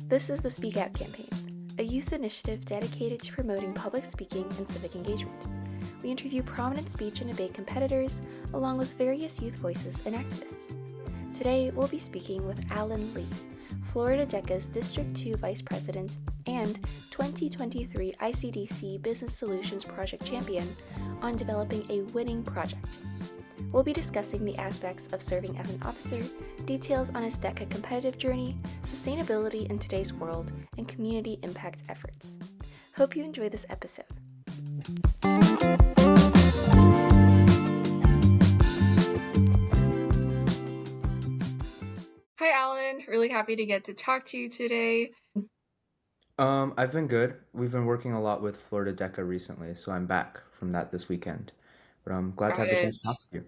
This is the SpeakOut campaign, a youth initiative dedicated to promoting public speaking and civic engagement. We interview prominent speech and debate competitors, along with various youth voices and activists. Today, we'll be speaking with Alan Lee, Florida DECA's District 2 Vice President and 2023 ICDC Business Solutions Project champion, on developing a winning project. We'll be discussing the aspects of serving as an officer, details on his DECA competitive journey, sustainability in today's world, and community impact efforts. Hope you enjoy this episode. Hi, Alan. Really happy to get to talk to you today. I've been good. We've been working a lot with Florida DECA recently, so I'm back from that this weekend. But I'm glad to Got have the it. chance to talk to you.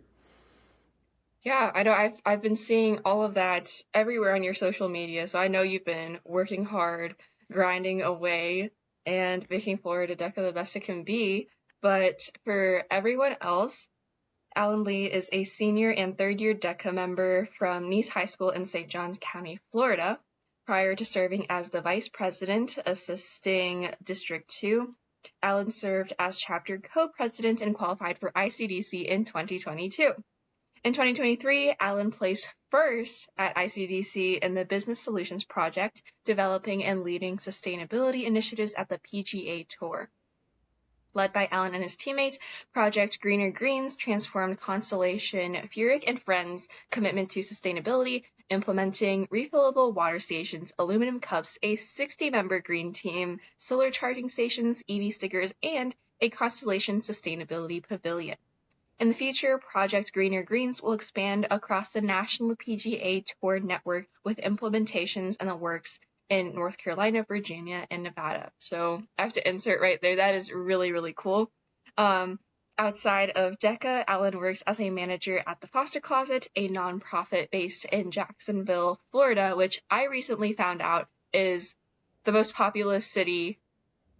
Yeah, I know I've been seeing all of that everywhere on your social media, so I know you've been working hard, grinding away, and making Florida DECA the best it can be. But for everyone else, Alan Lee is a senior and third-year DECA member from Nice High School in St. Johns County, Florida. Prior to serving as the vice president assisting District 2, Alan served as chapter co-president and qualified for ICDC in 2022. In 2023, Alan placed first at ICDC in the Business Solutions Project, developing and leading sustainability initiatives at the PGA Tour. Led by Alan and his teammates, Project Greener Greens transformed Constellation Furyk and Friends' commitment to sustainability, implementing refillable water stations, aluminum cups, a 60-member green team, solar charging stations, EV stickers, and a Constellation Sustainability Pavilion. In the future, Project Greener Greens will expand across the national PGA Tour network with implementations in the works in North Carolina, Virginia, and Nevada. So I have to insert right there. That is really, really cool. Outside of DECA, Alan works as a manager at the Foster Closet, a nonprofit based in Jacksonville, Florida, which I recently found out is the most populous city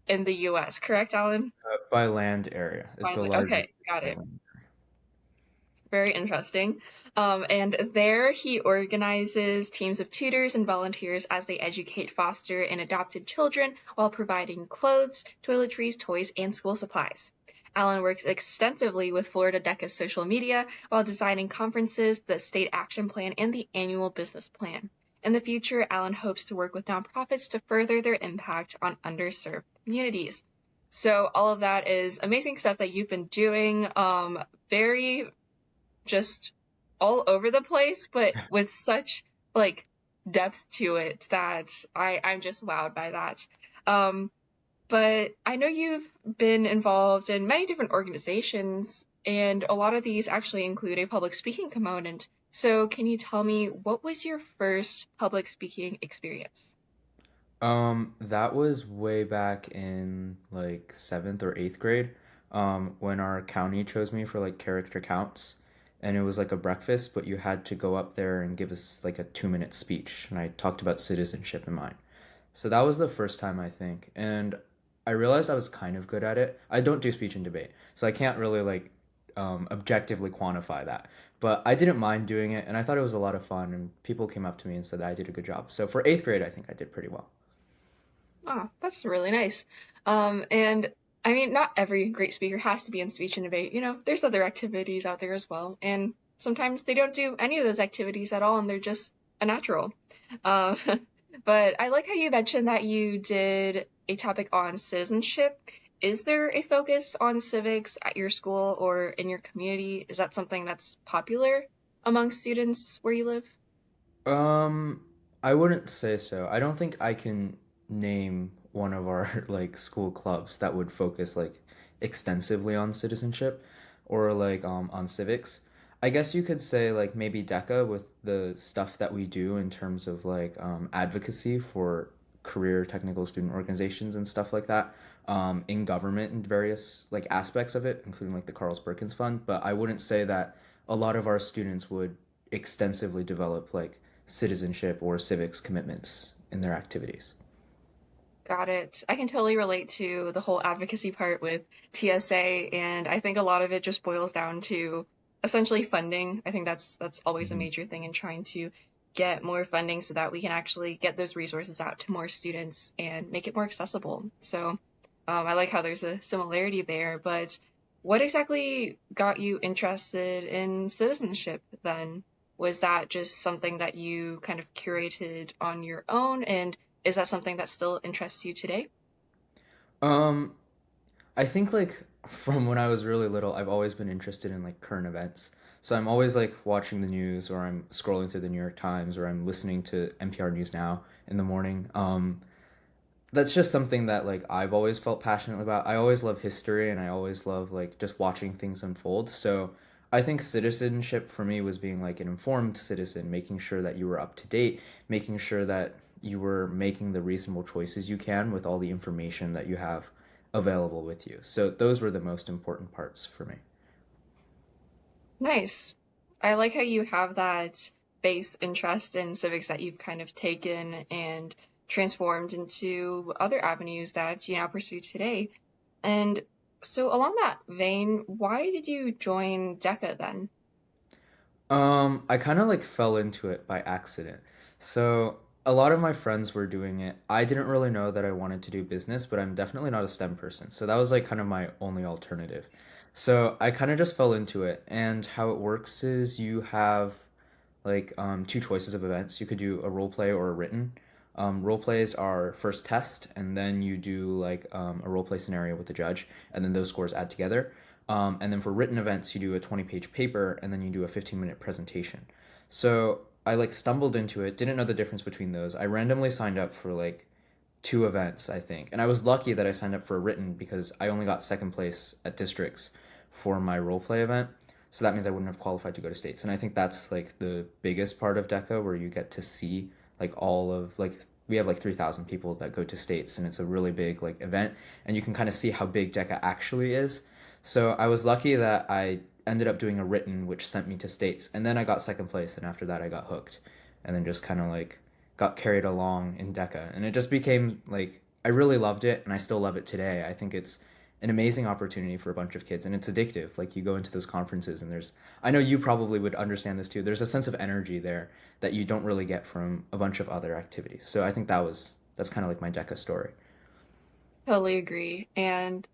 in the U.S. Correct, Alan? By land area. It's the Finally. Okay, largest got by it. land. Very interesting. And there he organizes teams of tutors and volunteers as they educate foster and adopted children while providing clothes, toiletries, toys, and school supplies. Alan works extensively with Florida DECA's social media while designing conferences, the state action plan, and the annual business plan. In the future, Alan hopes to work with nonprofits to further their impact on underserved communities. So all of that is amazing stuff that you've been doing. Very just all over the place, but with such depth to it that I'm just wowed by that. But I know you've been involved in many different organizations, and a lot of these actually include a public speaking component. So can you tell me, what was your first public speaking experience? That was way back in like 7th or 8th grade, when our county chose me for like character counts. And it was like a breakfast, but you had to go up there and give us like a 2-minute speech. And I talked about citizenship in mine. So that was the first time, I think. And I realized I was kind of good at it. I don't do speech and debate, so I can't really like objectively quantify that. But I didn't mind doing it, and I thought it was a lot of fun. And people came up to me and said that I did a good job. So for 8th grade, I think I did pretty well. Oh, that's really nice. And I mean, not every great speaker has to be in speech and debate. You know, there's other activities out there as well. And sometimes they don't do any of those activities at all, and they're just a natural. Uh, but I like how you mentioned that you did a topic on citizenship. Is there a focus on civics at your school or in your community? Is that something that's popular among students where you live? Um, I wouldn't say so. I don't think I can name one of our like school clubs that would focus like extensively on citizenship or like on civics. I guess you could say like maybe DECA with the stuff that we do in terms of like advocacy for career technical student organizations and stuff like that in government and various like aspects of it, including like the Carlos Perkins Fund. But I wouldn't say that a lot of our students would extensively develop like citizenship or civics commitments in their activities. Got it. I can totally relate to the whole advocacy part with TSA, and I think a lot of it just boils down to essentially funding. I think that's always a Mhm. major thing in trying to get more funding so that we can actually get those resources out to more students and make it more accessible. So I like how there's a similarity there, but what exactly got you interested in citizenship then? Was that just something that you kind of curated on your own? And is that something that still interests you today? Um, I think like from when I was really little, I've always been interested in like current events. So I'm always like watching the news, or I'm scrolling through the New York Times, or I'm listening to NPR News Now in the morning. That's just something that like I've always felt passionate about. I always love history, and I always love like just watching things unfold. So I think citizenship for me was being like an informed citizen, making sure that you were up to date, making sure that you were making the reasonable choices you can with all the information that you have available with you. So those were the most important parts for me. Nice. I like how you have that base interest in civics that you've kind of taken and transformed into other avenues that you now pursue today. And so, along that vein, why did you join DECA then? I kind of like fell into it by accident. So a lot of my friends were doing it. I didn't really know that I wanted to do business, but I'm definitely not a STEM person. So that was like kind of my only alternative. So I kind of just fell into it. And how it works is you have like two choices of events. You could do a role play or a written. Role plays are first test, and then you do like a role play scenario with the judge, and then those scores add together. And then for written events, you do a 20-page paper, and then you do a 15-minute presentation. So I like stumbled into it, didn't know the difference between those. I randomly signed up for like two events, I think. And I was lucky that I signed up for a written because I only got second place at districts for my role play event. So that means I wouldn't have qualified to go to states. And I think that's like the biggest part of DECA where you get to see like all of like we have like 3,000 people that go to states, and it's a really big like event, and you can kind of see how big DECA actually is. So I was lucky that I ended up doing a written which sent me to states, and then I got second place, and after that I got hooked, and then just kind of like got carried along in DECA, and it just became like I really loved it, and I still love it today. I think it's an amazing opportunity for a bunch of kids, and it's addictive. Like you go into those conferences, and there's I know you probably would understand this too. There's a sense of energy there that you don't really get from a bunch of other activities. So I think that's kind of like my DECA story. Totally agree. And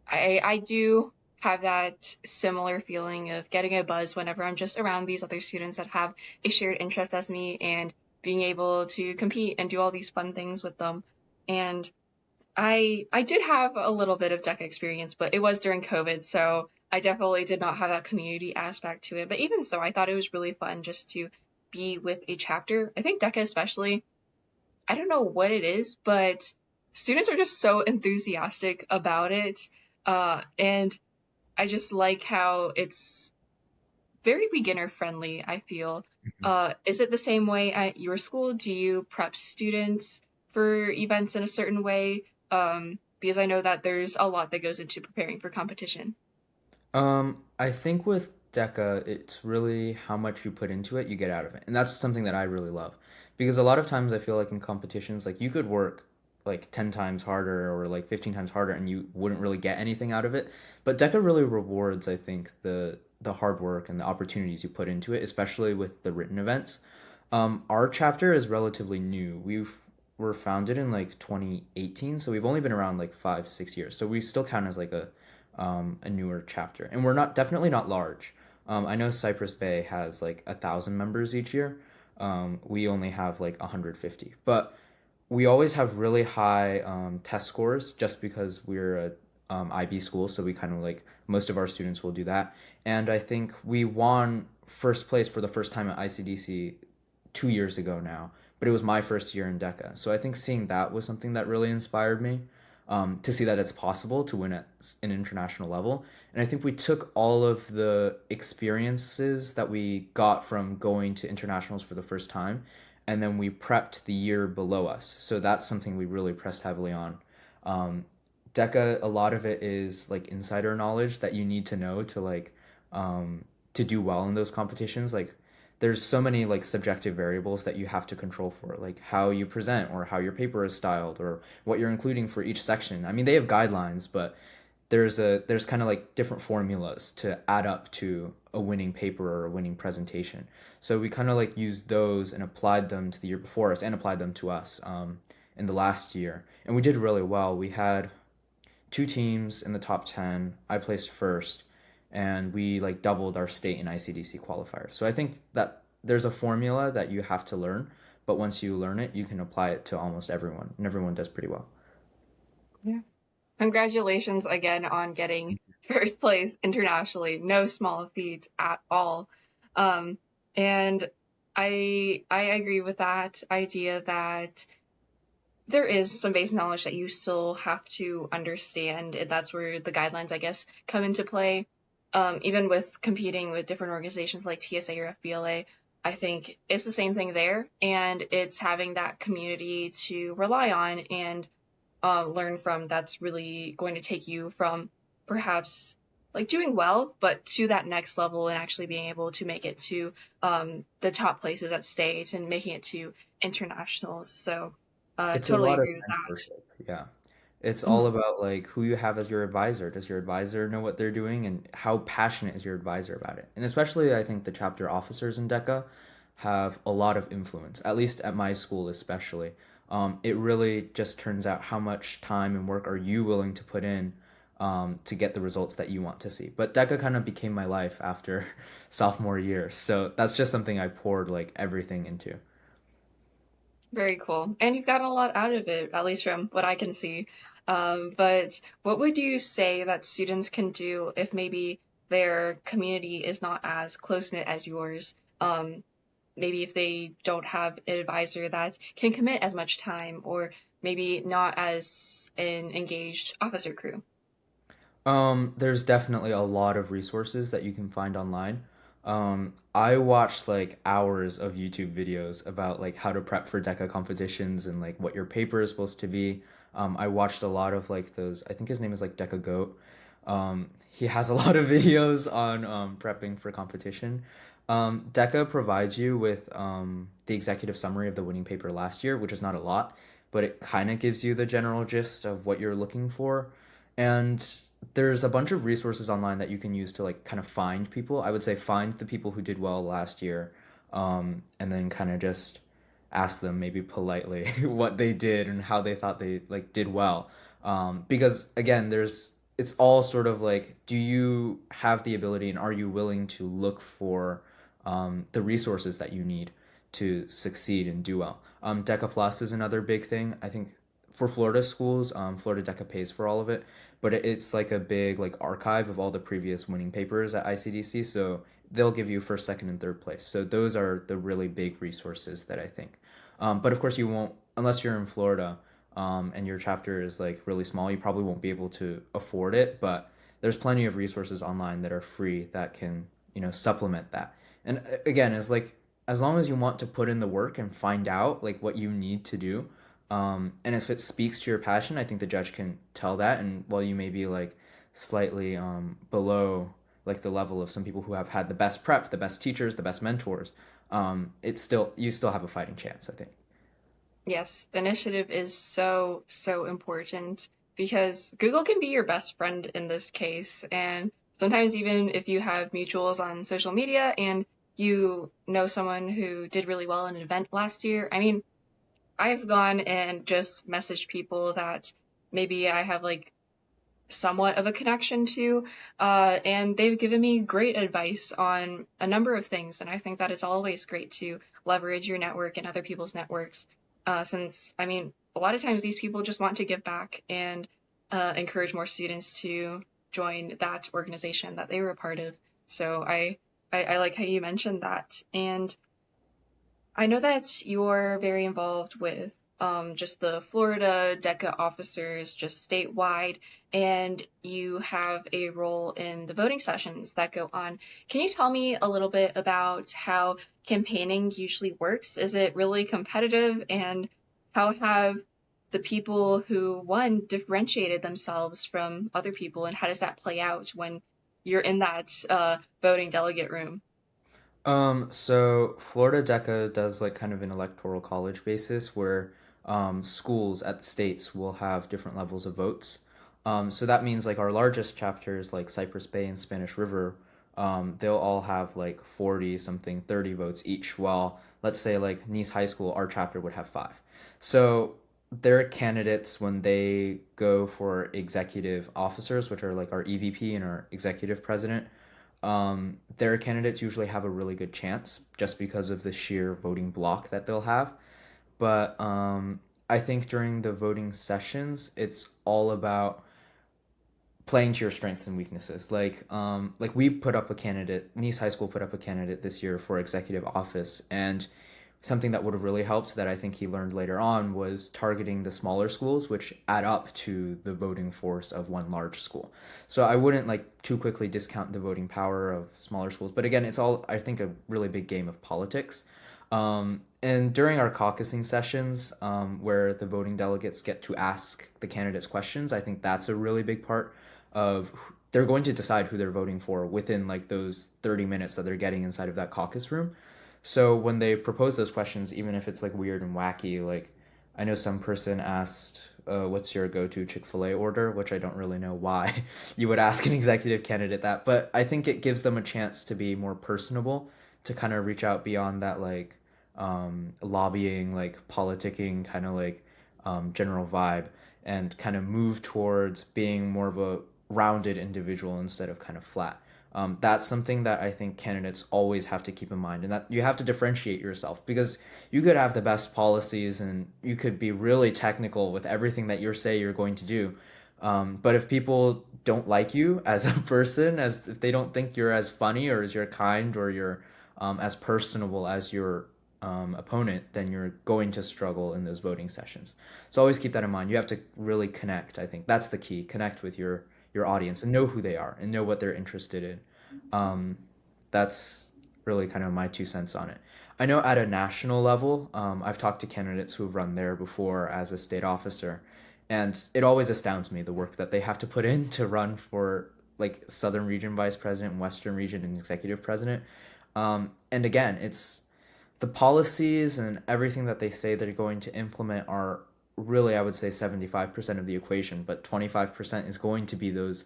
I do have that similar feeling of getting a buzz whenever I'm just around these other students that have a shared interest as me and being able to compete and do all these fun things with them. And I did have a little bit of DECA experience, but it was during COVID, so I definitely did not have that community aspect to it. But even so, I thought it was really fun just to be with a chapter. I think DECA especially, I don't know what it is, but students are just so enthusiastic about it. And I just like how it's very beginner friendly, I feel. Is it the same way at your school? Do you prep students for events in a certain way? Because I know that there's a lot that goes into preparing for competition. I think with DECA, it's really how much you put into it, you get out of it. And that's something that I really love. Because a lot of times I feel like in competitions, like you could work like 10 times harder or like 15 times harder and you wouldn't really get anything out of it. But DECA really rewards, I think, the hard work and the opportunities you put into it, especially with the written events. Our chapter is relatively new. Were founded in like 2018, so we've only been around like 5, 6 years. So we still count as like a newer chapter, and we're not definitely not large. I know Cypress Bay has like 1,000 members each year. We only have like 150, but we always have really high test scores just because we're a IB school, so we kind of like most of our students will do that. And I think we won first place for the first time at ICDC 2 years ago now, but it was my first year in DECA. So I think seeing that was something that really inspired me to see that it's possible to win at an international level. And I think we took all of the experiences that we got from going to internationals for the first time, and then we prepped the year below us. So that's something we really pressed heavily on. Um, DECA, a lot of it is like insider knowledge that you need to know to do well in those competitions. Like there's so many like subjective variables that you have to control for, like how you present or how your paper is styled or what you're including for each section. I mean, they have guidelines, but there's kind of like different formulas to add up to a winning paper or a winning presentation. So we kind of like used those and applied them to the year before us and applied them to us in the last year, and we did really well. We had two teams in the top 10. I placed first, and we like doubled our state and ICDC qualifiers. So I think that there's a formula that you have to learn, but once you learn it, you can apply it to almost everyone, and everyone does pretty well. Yeah. Congratulations again on getting first place internationally. No small feat at all. Um, and I agree with that idea that there is some base knowledge that you still have to understand, and that's where the guidelines, I guess, come into play. Even with competing with different organizations like TSA or FBLA, I think it's the same thing there, and it's having that community to rely on and learn from that's really going to take you from perhaps like doing well, but to that next level and actually being able to make it to the top places at state and making it to internationals. So, It's a totally lot of agree with that. mentorship. Yeah. It's all Mhm. about like who you have as your advisor. Does your advisor know what they're doing and how passionate is your advisor about it? And especially I think the chapter officers in DECA have a lot of influence, at least at my school especially. It really just turns out how much time and work are you willing to put in to get the results that you want to see. But DECA kind of became my life after sophomore year. So that's just something I poured like everything into. Very cool. And you've gotten a lot out of it, at least from what I can see. But what would you say that students can do if maybe their community is not as close-knit as yours? Maybe if they don't have an advisor that can commit as much time, or maybe not as an engaged officer crew. There's definitely a lot of resources that you can find online. I watched like hours of YouTube videos about like how to prep for DECA competitions and like what your paper is supposed to be. I watched a lot of like those, I think his name is like DECA Goat. He has a lot of videos on prepping for competition. DECA provides you with the executive summary of the winning paper last year, which is not a lot, but it kind of gives you the general gist of what you're looking for. And there's a bunch of resources online that you can use to like kind of find people. I would say find the people who did well last year, and then kind of just ask them maybe politely what they did and how they thought they like did well. Because again, there's it's all sort of like, do you have the ability and are you willing to look for the resources that you need to succeed and do well? DECA Plus is another big thing. I think for Florida schools, Florida DECA pays for all of it, but it's like a big like archive of all the previous winning papers at ICDC. So they'll give you first, second, and third place. So those are the really big resources that I think. But of course, you won't unless you're in Florida and your chapter is like really small. You probably won't be able to afford it, but there's plenty of resources online that are free that can supplement that. And again, it's like as long as you want to put in the work and find out like what you need to do, and if it speaks to your passion, I think the judge can tell that. And while you may be like slightly below like the level of some people who have had the best prep, the best teachers, the best mentors, it's still you still have a fighting chance, I think. Yes, initiative is so, so important because Google can be your best friend in this case. And sometimes, even if you have mutuals on social media and you know someone who did really well in an event last year, I mean, I've gone and just messaged people that maybe I have like somewhat of a connection to, and they've given me great advice on a number of things. And I think that it's always great to leverage your network and other people's networks, since, I mean, a lot of times these people just want to give back and encourage more students to join that organization that they were a part of. So I like how you mentioned that. And I know that you're very involved with just the Florida DECA officers, just statewide, and you have a role in the voting sessions that go on. Can you tell me a little bit about how campaigning usually works? Is it really competitive, and how have the people who won differentiated themselves from other people, and how does that play out when you're in that voting delegate room? So Florida DECA does like kind of an electoral college basis where schools at the states will have different levels of votes. So that means like our largest chapters, like Cypress Bay and Spanish River, they'll all have like 40 something, 30 votes each. While let's say like Nice High School, our chapter would have five. So their candidates, when they go for executive officers, which are like our EVP and our executive president, their candidates usually have a really good chance just because of the sheer voting block that they'll have. But I think during the voting sessions, it's all about playing to your strengths and weaknesses. Like we put up a candidate, Nice High School put up a candidate this year for executive office, and something that would have really helped that I think he learned later on was targeting the smaller schools, which add up to the voting force of one large school. So I wouldn't like too quickly discount the voting power of smaller schools, but again, it's all I think a really big game of politics. And during our caucusing sessions, where the voting delegates get to ask the candidates questions, I think that's a really big part of they're going to decide who they're voting for within like those 30 minutes that they're getting inside of that caucus room. So when they propose those questions, even if it's like weird and wacky, like I know some person asked, "What's your go-to Chick-fil-A order?" Which I don't really know why you would ask an executive candidate that, but I think it gives them a chance to be more personable, to kind of reach out beyond that like lobbying, like politicking, kind of like general vibe, and kind of move towards being more of a rounded individual instead of kind of flat. That's something that I think candidates always have to keep in mind, and that you have to differentiate yourself because you could have the best policies and you could be really technical with everything that you say you're going to do. But if people don't like you as a person, as if they don't think you're as funny or as you're kind or you're as personable as your opponent, then you're going to struggle in those voting sessions. So always keep that in mind. You have to really connect. I think that's the key. Connect with your audience and know who they are and know what they're interested in. Um, that's really kind of my 2 cents on it. I know at a national level, I've talked to candidates who've run there before as a state officer, and it always astounds me the work that they have to put in to run for like Southern Region Vice President, Western Region, and Executive President. And again, it's the policies and everything that they say they're going to implement are really, I would say, 75% of the equation, but 25% is going to be those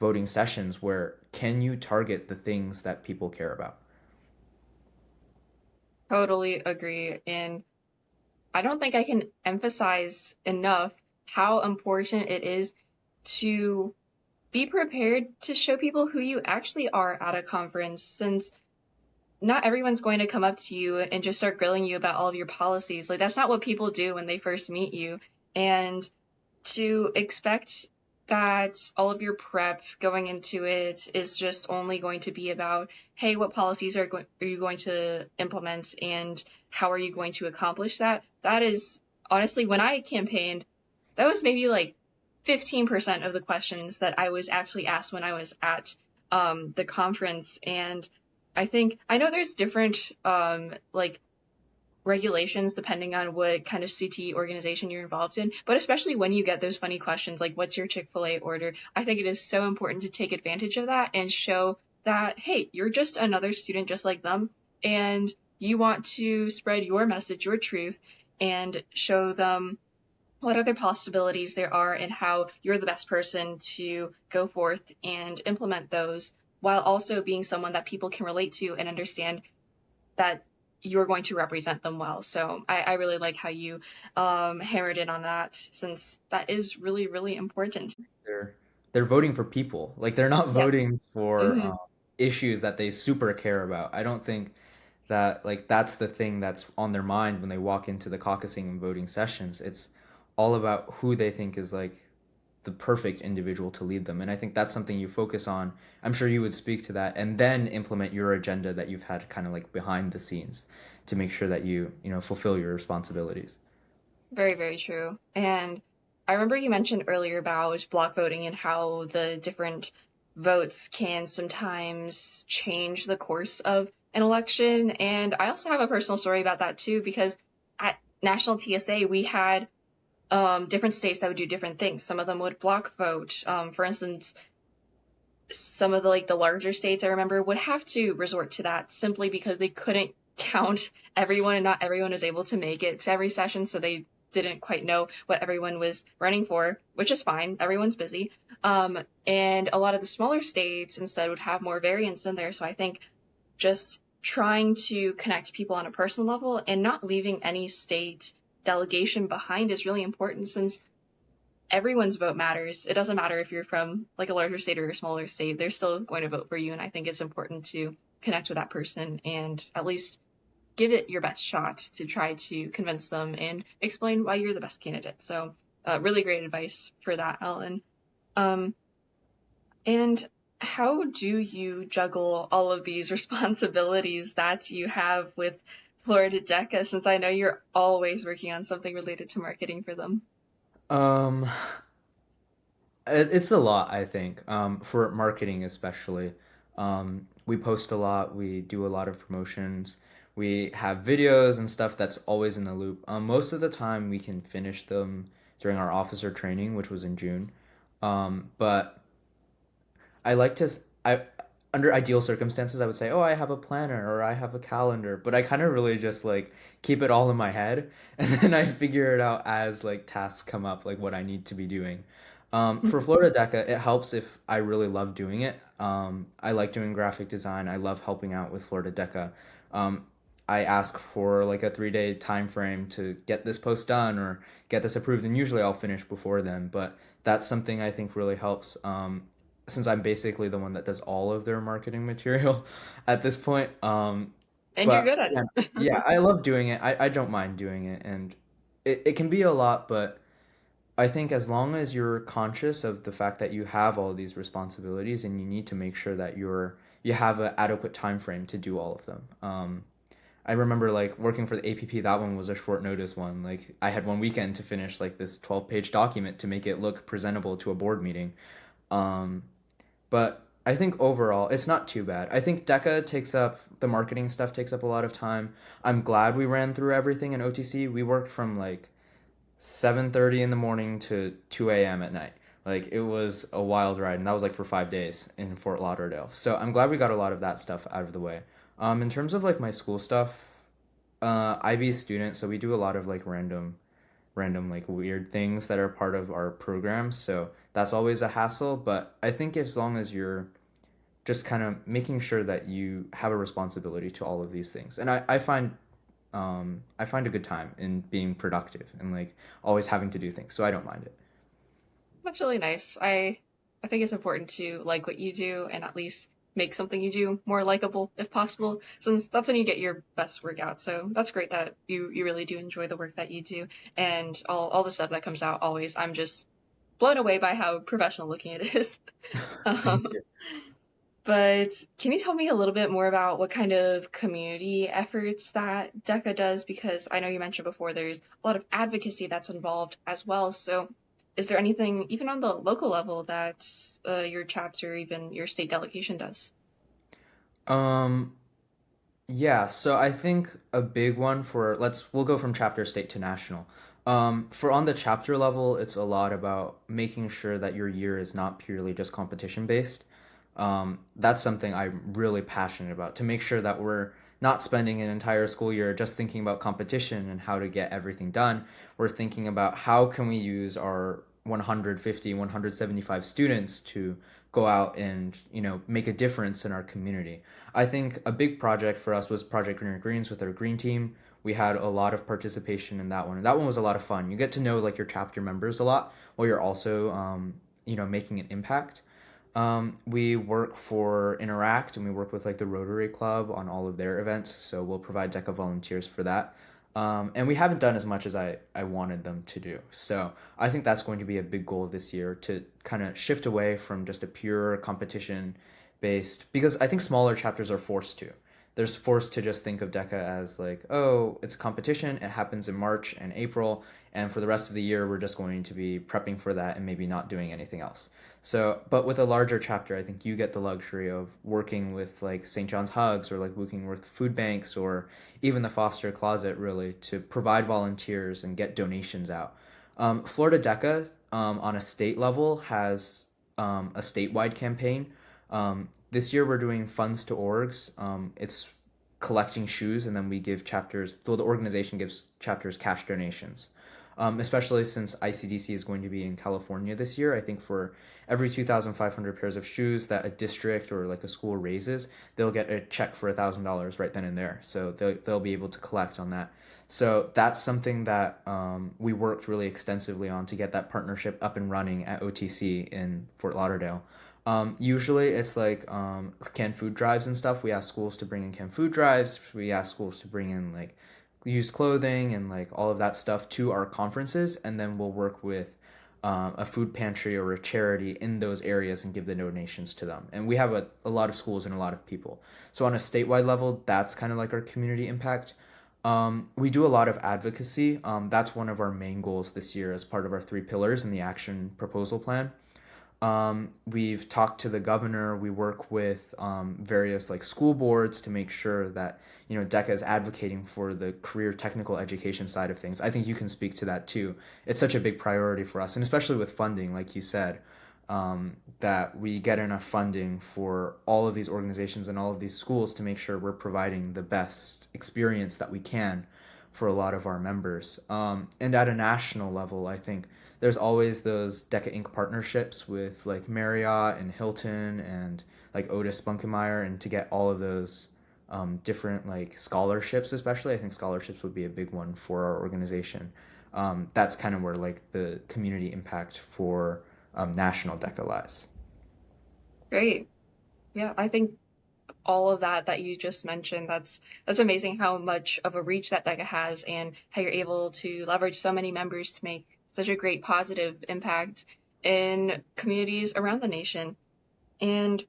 voting sessions where can you target the things that people care about? Totally agree. And I don't think I can emphasize enough how important it is to be prepared to show people who you actually are at a conference, since not everyone's going to come up to you and just start grilling you about all of your policies. Like, that's not what people do when they first meet you. And to expect that all of your prep going into it is just only going to be about, hey, what policies are you going to implement and how are you going to accomplish that? That is honestly, when I campaigned, that was maybe like 15% of the questions that I was actually asked when I was at the conference. And I know there's different like regulations depending on what kind of CT organization you're involved in. But especially when you get those funny questions like, what's your Chick-fil-A order? I think it is so important to take advantage of that and show that, hey, you're just another student just like them. And you want to spread your message, your truth, and show them what other possibilities there are and how you're the best person to go forth and implement those, while also being someone that people can relate to and understand that you're going to represent them well. So I really like how you hammered in on that, since that is really, really important. They're they're voting for people. Like they're not Yes. voting for Hmm. issues that they super care about. I don't think that like that's the thing that's on their mind when they walk into the caucusing and voting sessions. It's all about who they think is like the perfect individual to lead them. And I think that's something you focus on. I'm sure you would speak to that and then implement your agenda that you've had kind of like behind the scenes to make sure that you fulfill your responsibilities. Very, very true. And I remember you mentioned earlier about block voting and how the different votes can sometimes change the course of an election. And I also have a personal story about that too, because at National TSA, we had different states that would do different things. Some of them would block vote. For instance, some of the like the larger states I remember would have to resort to that simply because they couldn't count everyone and not everyone was able to make it to every session, so they didn't quite know what everyone was running for, which is fine. Everyone's busy. And a lot of the smaller states instead would have more variance in there. So I think just trying to connect people on a personal level and not leaving any state delegation behind is really important since everyone's vote matters. It doesn't matter if you're from like a larger state or a smaller state, they're still going to vote for you. And I think it's important to connect with that person and at least give it your best shot to try to convince them and explain why you're the best candidate. So, really great advice for that, Ellen. Um, and how do you juggle all of these responsibilities that you have with Florida DECA, since I know you're always working on something related to marketing for them? Um, it's a lot, I think, for marketing especially. We post a lot, we do a lot of promotions, we have videos and stuff that's always in the loop. Most of the time, we can finish them during our officer training, which was in June. But I like to I under ideal circumstances I would say, "Oh, I have a planner or I have a calendar," but I kind of really just like keep it all in my head and then I figure it out as like tasks come up, like what I need to be doing. For Florida DECA, it helps if I really love doing it. I like doing graphic design. I love helping out with Florida DECA. Um, I ask for like a 3 day time frame to get this post done or get this approved, and usually I'll finish before then. But that's something I think really helps. Since I'm basically the one that does all of their marketing material at this point. And you're But good at yeah, it. yeah, I love doing it. I don't mind doing it, and it can be a lot, but I think as long as you're conscious of the fact that you have all these responsibilities and you need to make sure that you have an adequate time frame to do all of them. I remember like working for the APP, that one was a short notice one. Like I had one weekend to finish like this 12-page document to make it look presentable to a board meeting. Um, but I think overall, it's not too bad. I think DECA takes up the marketing stuff takes up a lot of time. I'm glad we ran through everything in OTC. We worked from like 7:30 in the morning to 2 a.m. at night. Like it was a wild ride, and that was like for 5 days in Fort Lauderdale. So I'm glad we got a lot of that stuff out of the way. In terms of like my school stuff, IB student, so we do a lot of like random like weird things that are part of our program. So that's always a hassle. But I think as long as you're just kind of making sure that you have a responsibility to all of these things, and I find a good time in being productive and like always having to do things. So I don't mind it. That's really nice. I think it's important to like what you do and at least make something you do more likable if possible, since that's when you get your best work out. So that's great that you really do enjoy the work that you do and all the stuff that comes out always. I'm just blown away by how professional looking it is. Thank Um, you. but can you tell me a little bit more about what kind of community efforts that DECA does? Because I know you mentioned before there's a lot of advocacy that's involved as well. So is there anything, even on the local level, that your chapter, even your state delegation does? Um, yeah, so I think a big one for we'll go from chapter state to national. For on the chapter level, it's a lot about making sure that your year is not purely just competition based. That's something I'm really passionate about to make sure that we're not spending an entire school year just thinking about competition and how to get everything done. We're thinking about how can we use our 150, 175 students to go out and, make a difference in our community. I think a big project for us was Project Greener Greens with our green team. We had a lot of participation in that one, and that one was a lot of fun. You get to know like your chapter members a lot while you're also, making an impact. We work for Interact and we work with like the Rotary Club on all of their events. So we'll provide DECA volunteers for that. And we haven't done as much as I wanted them to do. So I think that's going to be a big goal this year to kind of shift away from just a pure competition based, because I think smaller chapters are forced to. They're forced to just think of DECA as like, oh, it's a competition. It happens in March and April. And for the rest of the year, we're just going to be prepping for that and maybe not doing anything else. So, but with a larger chapter, I think you get the luxury of working with like St. John's Hugs or like working with food banks or even the Foster Closet really to provide volunteers and get donations out. Florida DECA on a state level has a statewide campaign. This year we're doing funds to orgs. It's collecting shoes and then we give chapters, well, the organization gives chapters cash donations. especially since ICDC is going to be in California this year. I think for every 2,500 pairs of shoes that a district or like a school raises, they'll get a check for $1,000 right then and there. So they'll be able to collect on that. So that's something that we worked really extensively on to get that partnership up and running at OTC in Fort Lauderdale. Usually it's like canned food drives and stuff. We ask schools to bring in canned food drives. We ask schools to bring in like used clothing and like all of that stuff to our conferences, and then we'll work with a food pantry or a charity in those areas and give the donations to them. And we have a lot of schools and a lot of people. So on a statewide level, that's kind of like our community impact. We do a lot of advocacy. That's one of our main goals this year as part of our three pillars in the action proposal plan. We've talked to the governor. We work with various like school boards to make sure that DECA is advocating for the career technical education side of things. I think you can speak to that too. It's such a big priority for us, and especially with funding, like you said, that we get enough funding for all of these organizations and all of these schools to make sure we're providing the best experience that we can for a lot of our members. And at a national level, I think there's always those DECA Inc. partnerships with like Marriott and Hilton and like Otis Spunkemeyer, and to get all of those different like scholarships, especially, I think scholarships would be a big one for our organization. That's kind of where like the community impact for national DECA lies. Great. Yeah, I think all of that you just mentioned, that's amazing how much of a reach that DECA has and how you're able to leverage so many members to make such a great positive impact in communities around the nation. And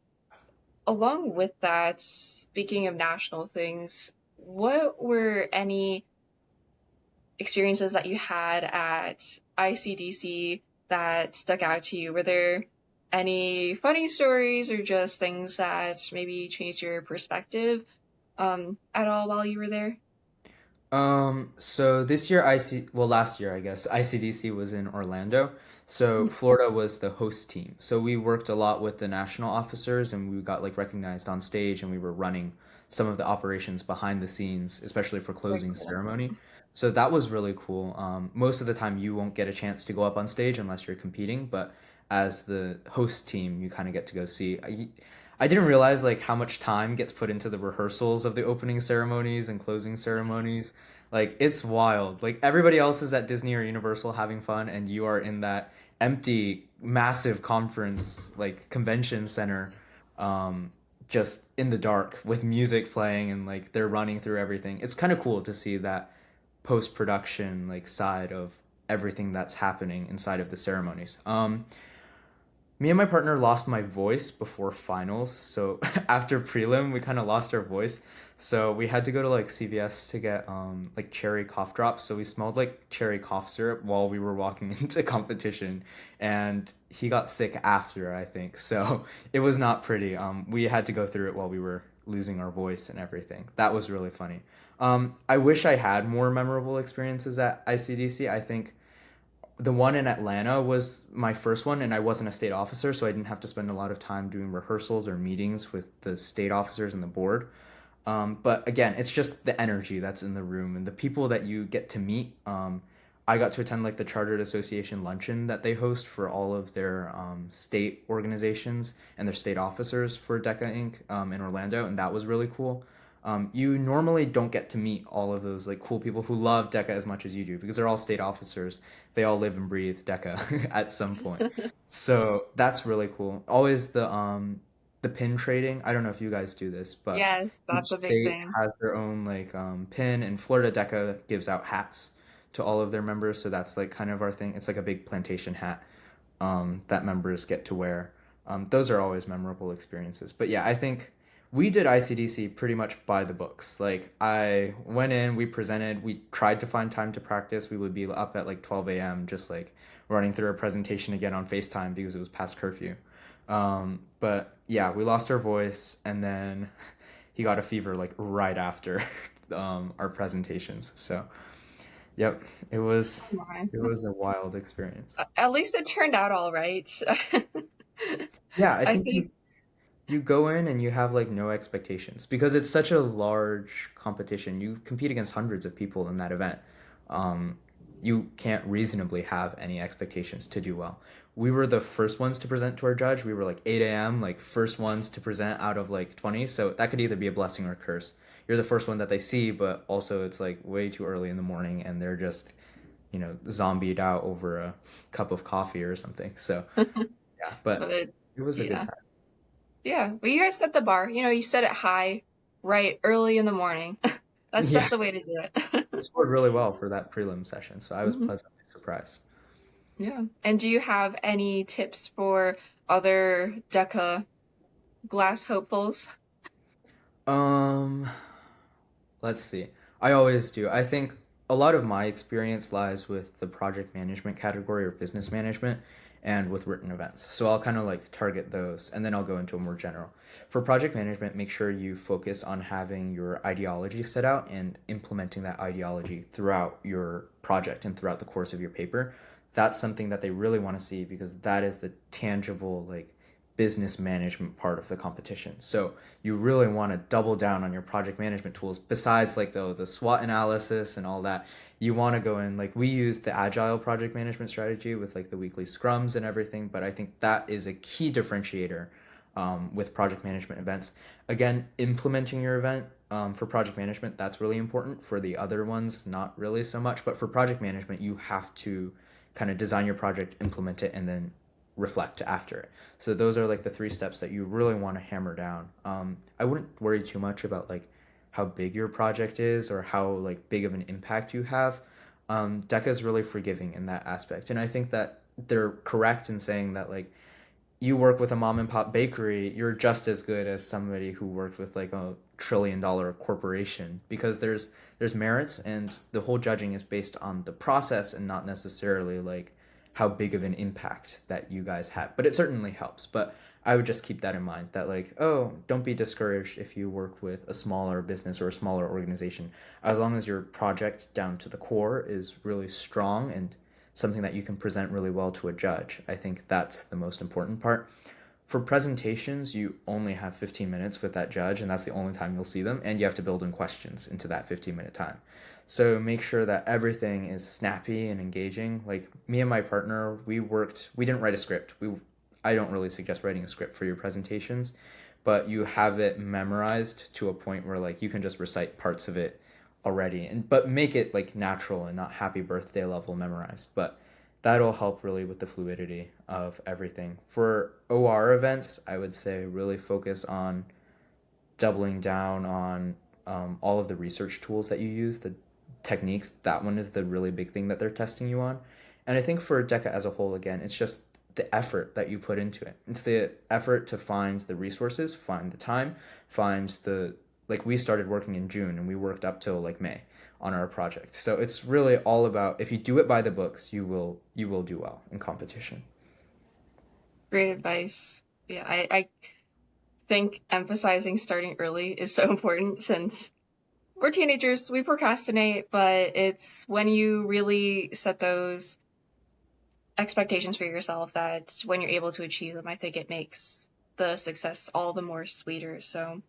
along with that, speaking of national things, what were any experiences that you had at ICDC that stuck out to you? Were there any funny stories or just things that maybe changed your perspective at all while you were there? So this year well last year I guess ICDC was in Orlando. So Florida was the host team. So we worked a lot with the national officers, and we got like recognized on stage, and we were running some of the operations behind the scenes, especially for Very closing cool. ceremony. So that was really cool. Most of the time you won't get a chance to go up on stage unless you're competing, but as the host team, you kind of get to go see. I didn't realize like how much time gets put into the rehearsals of the opening ceremonies and closing Jeez. ceremonies. Like it's wild. Like everybody else is at Disney or Universal having fun, and you are in that empty, massive conference like convention center, um, just in the dark with music playing, and like they're running through everything. It's kind of cool to see that post production like side of everything that's happening inside of the ceremonies. Me and my partner lost my voice before finals, so after prelim we kind of lost our voice. So we had to go to like CVS to get like cherry cough drops. So we smelled like cherry cough syrup while we were walking into competition, and he got sick after, I think. So it was not pretty. We had to go through it while we were losing our voice and everything. That was really funny. I wish I had more memorable experiences at ICDC. I think the one in Atlanta was my first one, and I wasn't a state officer, so I didn't have to spend a lot of time doing rehearsals or meetings with the state officers and the board. But again, it's just the energy that's in the room and the people that you get to meet. I got to attend like the Chartered Association luncheon that they host for all of their state organizations and their state officers for DECA Inc. In Orlando, and that was really cool. You normally don't get to meet all of those like cool people who love DECA as much as you do, because they're all state officers. They all live and breathe DECA at some point. So that's really cool. Always the pin trading. I don't know if you guys do this, but Yes, each that's a big state thing. has their own like pin, and Florida DECA gives out hats to all of their members. So that's like kind of our thing. It's like a big plantation hat that members get to wear. Those are always memorable experiences. But yeah, I think we did ICDC pretty much by the books. Like I went in, we presented, we tried to find time to practice. We would be up at like 12 a.m. just like running through a presentation again on FaceTime because it was past curfew. But yeah, we lost our voice, and then he got a fever like right after our presentations. So yep, it was Oh my. it was a wild experience. At least it turned out all right. Yeah, I I think think you go in and you have like no expectations because it's such a large competition. You compete against hundreds of people in that event. Um, you can't reasonably have any expectations to do well. We were the first ones to present to our judge. We were like 8 a.m., like first ones to present out of like 20. So that could either be a blessing or a curse. You're the first one that they see, but also it's like way too early in the morning and they're just, zombied out over a cup of coffee or something. So yeah, but But it was a good yeah, time. yeah. But you guys set the bar. You set it high, right, early in the morning. That's Yeah, the way to do it. it scored really well for that prelim session. So I was hmm pleasantly surprised. Yeah. And do you have any tips for other DECA glass hopefuls? Um, Let's see. I always do. I think a lot of my experience lies with the project management category or business management and with written events. So I'll kind of like target those and then I'll go into a more general. For project management, make sure you focus on having your ideology set out and implementing that ideology throughout your project and throughout the course of your paper. That's something that they really want to see because that is the tangible, like, business management part of the competition. So you really want to double down on your project management tools besides like the SWOT analysis and all that. You want to go in, like, we use the agile project management strategy with like the weekly scrums and everything, but I think that is a key differentiator with project management events. Again, implementing your event for project management, that's really important. For the other ones, not really so much, but for project management, you have to kind of design your project, implement it, and then reflect after it. So those are like the three steps that you really want to hammer down. I wouldn't worry too much about like how big your project is or how like big of an impact you have. DECA is really forgiving in that aspect, and I think that they're correct in saying that like you work with a mom and pop bakery, you're just as good as somebody who worked with like a $1 trillion corporation because there's merits and the whole judging is based on the process and not necessarily like how big of an impact that you guys had. But it certainly helps. But I would just keep that in mind that like, oh, don't be discouraged if you work with a smaller business or a smaller organization. As long as your project down to the core is really strong and something that you can present really well to a judge. I think that's the most important part. For presentations, you only have 15 minutes with that judge, and that's the only time you'll see them, and you have to build in questions into that 15-minute time. So make sure that everything is snappy and engaging. Like me and my partner, we didn't write a script. I don't really suggest writing a script for your presentations, but you have it memorized to a point where like you can just recite parts of it already and but make it like natural and not happy birthday level memorized. But that'll help really with the fluidity of everything. For OR events, I would say really focus on doubling down on all of the research tools that you use, the techniques. That one is the really big thing that they're testing you on. And I think for DECA as a whole, again, it's just the effort that you put into it. It's the effort to find the resources, find the time, find the like we started working in June and we worked up till like May on our project. So it's really all about if you do it by the books, you will do well in competition. Great advice. Yeah, I think emphasizing starting early is so important since we're teenagers, we procrastinate, but it's when you really set those expectations for yourself that when you're able to achieve them, I think it makes the success all the more sweeter. So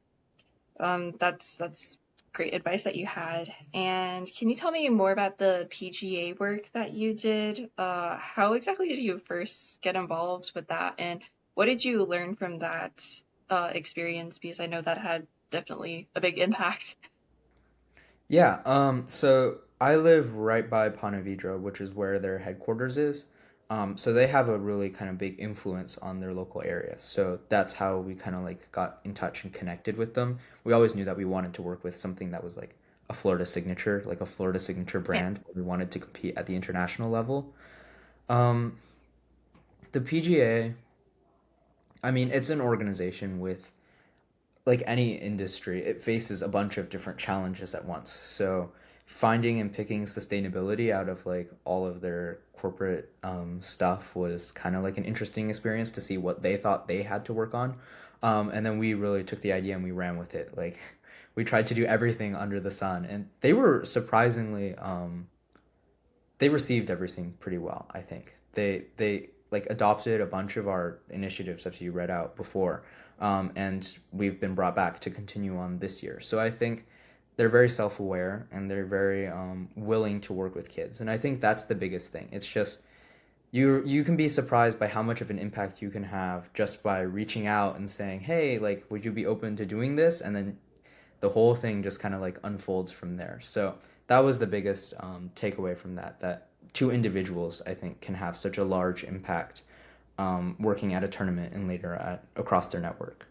that's great advice that you had. And can you tell me more about the PGA work that you did? How exactly did you first get involved with that, and what did you learn from that experience? Because I know that had definitely a big impact. Yeah, so I live right by Ponte Vedra, which is where their headquarters is. So they have a really kind of big influence on their local area. So that's how we kind of like got in touch and connected with them. We always knew that we wanted to work with something that was like a Florida signature, like a Florida signature Yeah. brand. We wanted to compete at the international level. Um, the PGA, I mean, it's an organization with like any industry, it faces a bunch of different challenges at once. So finding and picking sustainability out of like all of their corporate stuff was kind of like an interesting experience to see what they thought they had to work on. And then we really took the idea and we ran with it. Like we tried to do everything under the sun, and they were surprisingly they received everything pretty well. I think they like adopted a bunch of our initiatives that you read out before, and we've been brought back to continue on this year. So I think they're very self-aware and they're very willing to work with kids. And I think that's the biggest thing. It's just you can be surprised by how much of an impact you can have just by reaching out and saying, "Hey, like, would you be open to doing this?" And then the whole thing just kind of like unfolds from there. So that was the biggest takeaway from that. That two individuals, I think, can have such a large impact working at a tournament and later at across their network.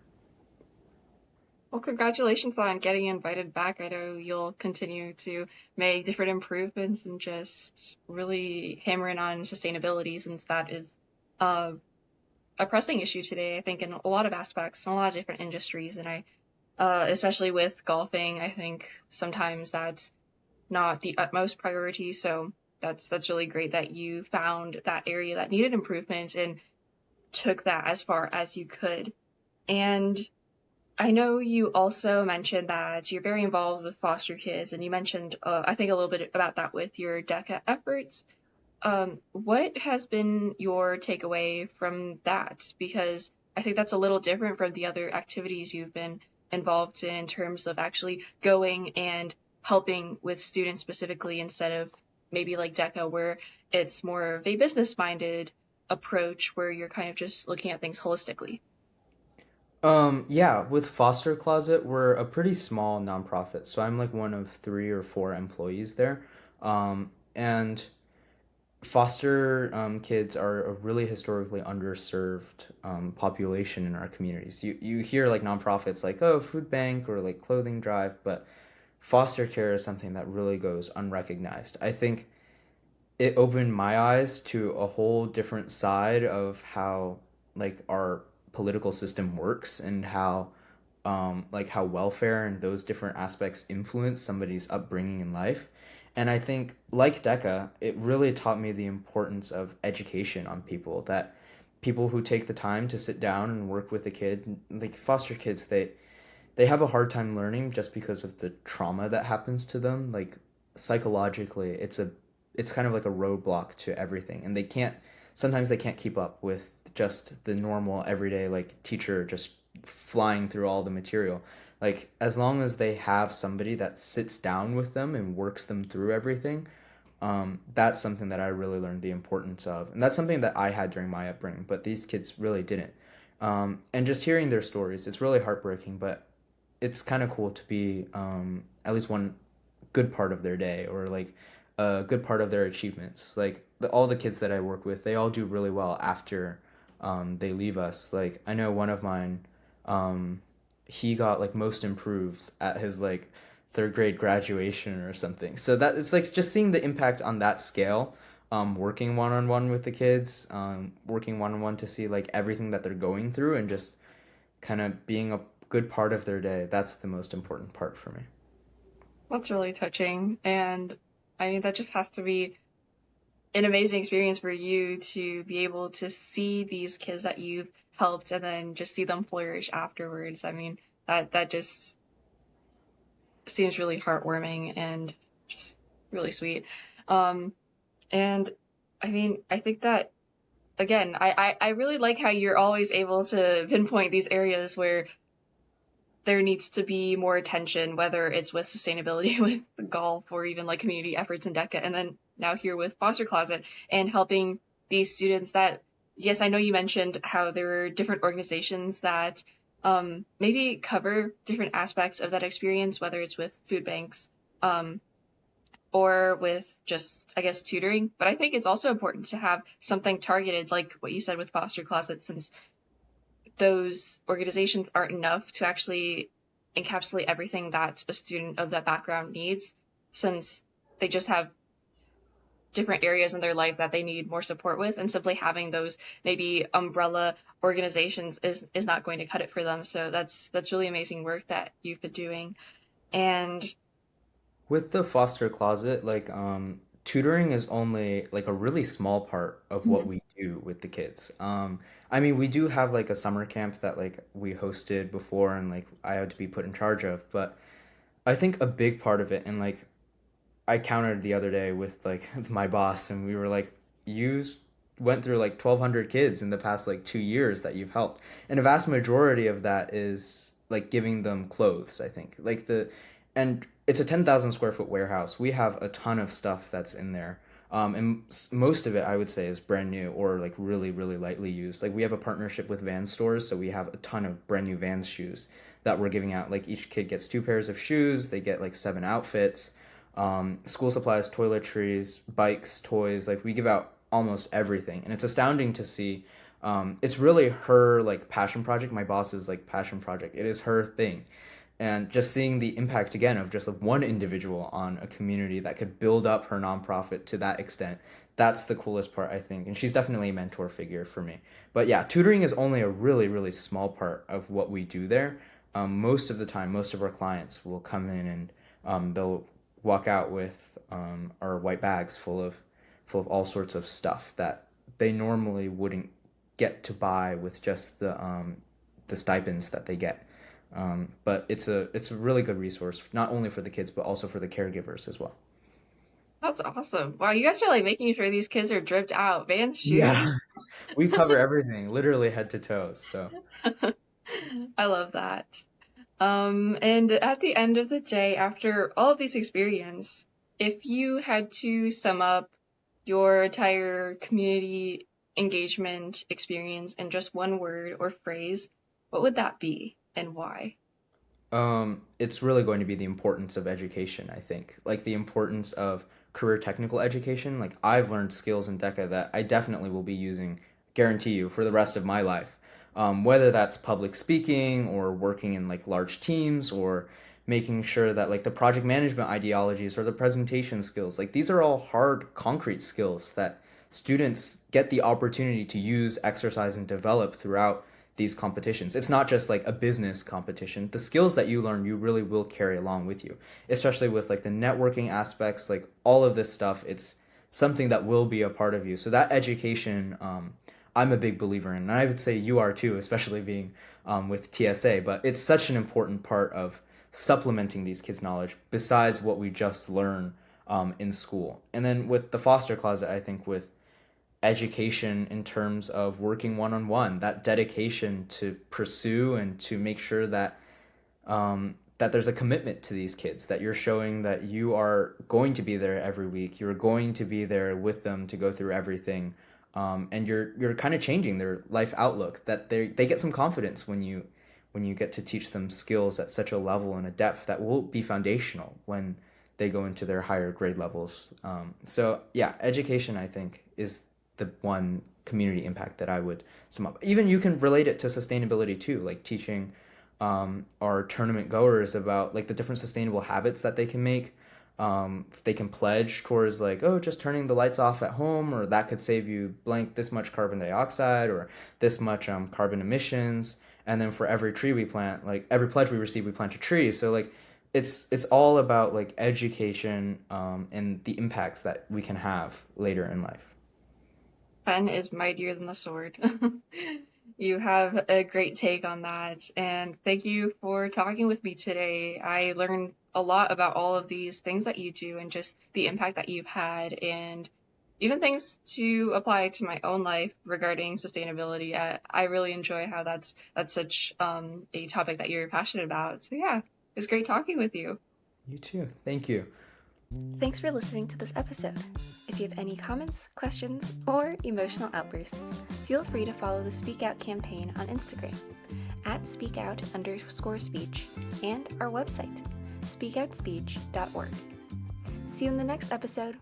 Well, congratulations on getting invited back. I know you'll continue to make different improvements and just really hammer in on sustainability since that is uh, a pressing issue today, I think, in a lot of aspects, in a lot of different industries. And especially with golfing, I think sometimes that's not the utmost priority. So that's really great that you found that area that needed improvement and took that as far as you could. And I know you also mentioned that you're very involved with foster kids, and you mentioned, I think, a little bit about that with your DECA efforts. What has been your takeaway from that? Because I think that's a little different from the other activities you've been involved in terms of actually going and helping with students specifically instead of maybe like DECA, where it's more of a business minded approach where you're kind of just looking at things holistically. Yeah, with Foster Closet, we're a pretty small nonprofit, so I'm like one of 3 or 4 employees there. And foster kids are a really historically underserved population in our communities. You hear like nonprofits like, oh, food bank or like clothing drive, but foster care is something that really goes unrecognized. I think it opened my eyes to a whole different side of how like our political system works and how like how welfare and those different aspects influence somebody's upbringing in life. And I think like DECA, it really taught me the importance of education on people, that people who take the time to sit down and work with a kid, like foster kids, they have a hard time learning just because of the trauma that happens to them. Like psychologically, it's kind of like a roadblock to everything, and they can't sometimes they can't keep up with just the normal everyday like teacher just flying through all the material. Like as long as they have somebody that sits down with them and works them through everything, that's something that I really learned the importance of, and that's something that I had during my upbringing, but these kids really didn't. And just hearing their stories, it's really heartbreaking, but it's kind of cool to be at least one good part of their day or like a good part of their achievements. Like all the kids that I work with, they all do really well after they leave us. Like I know one of mine, um, he got like most improved at his like third grade graduation or something. So that it's like just seeing the impact on that scale. Working one on one with the kids, working one on one to see like everything that they're going through and just kind of being a good part of their day. That's the most important part for me. That's really touching. And I mean, that just has to be an amazing experience for you to be able to see these kids that you've helped and then just see them flourish afterwards. I mean, that just seems really heartwarming and just really sweet. Um, and I mean, I think that again, I really like how you're always able to pinpoint these areas where there needs to be more attention, whether it's with sustainability with golf or even like community efforts in DECA, and then now here with Foster Closet and helping these students that, yes, I know you mentioned how there are different organizations that maybe cover different aspects of that experience, whether it's with food banks um, or with just, I guess, tutoring. But I think it's also important to have something targeted, like what you said with Foster Closet, since those organizations aren't enough to actually encapsulate everything that a student of that background needs, since they just have different areas in their life that they need more support with, and simply having those maybe umbrella organizations is not going to cut it for them. So that's really amazing work that you've been doing. And With the foster closet, like tutoring is only like a really small part of what mhm, we do with the kids. I mean, we do have like a summer camp that like we hosted before and like I had to be put in charge of, but I think a big part of it and like I countered the other day with like my boss and we were like, you went through like 1,200 kids in the past like 2 years that you've helped. And a vast majority of that is like giving them clothes, I think. And it's a 10,000 square foot warehouse. We have a ton of stuff that's in there. And most of it, I would say, is brand new or like really, really lightly used. Like we have a partnership with Vans stores, so we have a ton of brand new Vans shoes that we're giving out. Like each kid gets 2 pairs of shoes. They get like 7 outfits, school supplies, toiletries, bikes, toys. Like we give out almost everything, and it's astounding to see. It's really her like passion project. My boss's like passion project. It is her thing, and just seeing the impact again of just like one individual on a community that could build up her nonprofit to that extent, that's the coolest part, I think. And she's definitely a mentor figure for me. But yeah, tutoring is only a really, really small part of what we do there. Most of the time, most of our clients will come in and they'll walk out with our white bags full of all sorts of stuff that they normally wouldn't get to buy with just the stipends that they get. But it's a really good resource, not only for the kids but also for the caregivers as well. That's awesome. Wow, you guys are like making sure these kids are dripped out. Vans Yeah, shoes? we cover everything, literally head to toe. So, I love that. And at the end of the day, after all of these experience, if you had to sum up your entire community engagement experience in just one word or phrase, what would that be and why? it's really going to be the importance of education, I think. Like the importance of career technical education. Like I've learned skills in DECA that I definitely will be using, guarantee you, for the rest of my life. Whether that's public speaking or working in like large teams or making sure that like the project management ideologies or the presentation skills, like these are all hard, concrete skills that students get the opportunity to use, exercise, and develop throughout these competitions. It's not just like a business competition. The skills that you learn, you really will carry along with you, especially with like the networking aspects, like all of this stuff. It's something that will be a part of you. So that education, I'm a big believer in, and I would say you are too, especially being with TSA. But it's such an important part of supplementing these kids' knowledge besides what we just learn in school. And then with the foster closet, I think with education in terms of working one on one, that dedication to pursue and to make sure that that there's a commitment to these kids, that you're showing that you are going to be there every week, you're going to be there with them to go through everything, and you're kind of changing their life outlook. That they get some confidence when you get to teach them skills at such a level and a depth that will be foundational when they go into their higher grade levels. So yeah, education I think is the one community impact that I would sum up. Even you can relate it to sustainability too, like teaching our tournament goers about like the different sustainable habits that they can make. They can pledge towards like, oh, just turning the lights off at home, or that could save you blank this much carbon dioxide or this much carbon emissions. And then for every tree we plant, like every pledge we receive, we plant a tree. So like it's all about like education and the impacts that we can have later in life. Pen is mightier than the sword. You have a great take on that, and thank you for talking with me today. I learned a lot about all of these things that you do and just the impact that you've had, and even things to apply to my own life regarding sustainability. I really enjoy how that's such a topic that you're passionate about. So yeah, it was great talking with you. You too. Thank you. Thanks for listening to this episode. If you have any comments, questions, or emotional outbursts, feel free to follow the Speak Out campaign on Instagram at speakout_speech and our website, speakoutspeech.org. See you in the next episode.